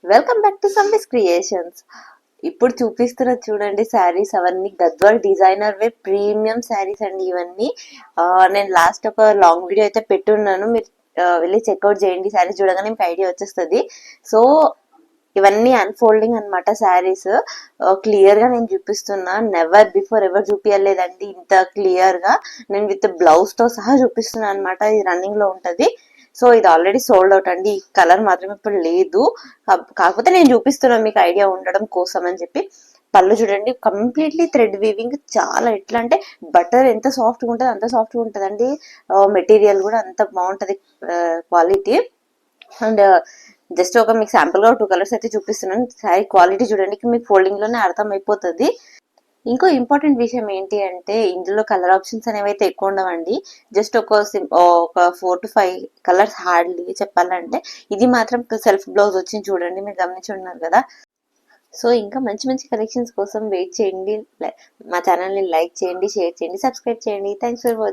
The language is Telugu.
Welcome back to Samvis creations. ఇప్పుడు చూపిస్తున్న చూడండి శారీస్ అవన్నీ Gadwal designer wear premium saris అండి ఇవన్నీ. నేను లాస్ట్ ఒక లాంగ్ వీడియో అయితే పెట్టున్నాను, మీరు వెళ్ళి చెక్అవుట్ చేయండి. శారీస్ చూడగానే మీకు ఐడియా వచ్చేస్తుంది. సో ఇవన్నీ అన్ఫోల్డింగ్ అనమాట శారీస్. క్లియర్ గా నేను చూపిస్తున్నా, నెవర్ బిఫోర్ ఎవర్ చూపించలేదండి ఇంత క్లియర్ గా. నేను విత్ బ్లౌజ్ తో సహా చూపిస్తున్నా అనమాట. ఇది రన్నింగ్ లో ఉంటది. సో ఇది ఆల్రెడీ సోల్డ్ అవుట్ అండి. ఈ కలర్ మాత్రం ఇప్పుడు లేదు. కాకపోతే నేను చూపిస్తున్నా మీకు ఐడియా ఉండడం కోసం అని చెప్పి. పళ్ళు చూడండి, కంప్లీట్లీ థ్రెడ్ వీవింగ్. చాలా ఎట్లా అంటే బటర్ ఎంత సాఫ్ట్ గా ఉంటుంది అంత సాఫ్ట్ గా ఉంటదండి. మెటీరియల్ కూడా అంత బాగుంటది క్వాలిటీ. అండ్ జస్ట్ ఒక మీకు శాంపుల్ గా 2 కలర్స్ అయితే చూపిస్తున్నాను. శారీ క్వాలిటీ చూడండి, మీకు ఫోల్డింగ్ లోనే అర్థం అయిపోతుంది. ఇంకో ఇంపార్టెంట్ విషయం ఏంటి అంటే ఇందులో కలర్ ఆప్షన్స్ అనేవి అయితే ఎక్కువ ఉండవండి. జస్ట్ ఒక 4 to 5 కలర్స్ హార్డ్లీ చెప్పాలంటే. ఇది మాత్రం సెల్ఫ్ బ్లౌజ్ వచ్చింది చూడండి, మీరు గమనించి ఉన్నారు కదా. సో ఇంకా మంచి మంచి కలెక్షన్స్ కోసం వెయిట్ చేయండి. మా ఛానల్ని లైక్ చేయండి, షేర్ చేయండి, సబ్స్క్రైబ్ చేయండి. Thanks for watching.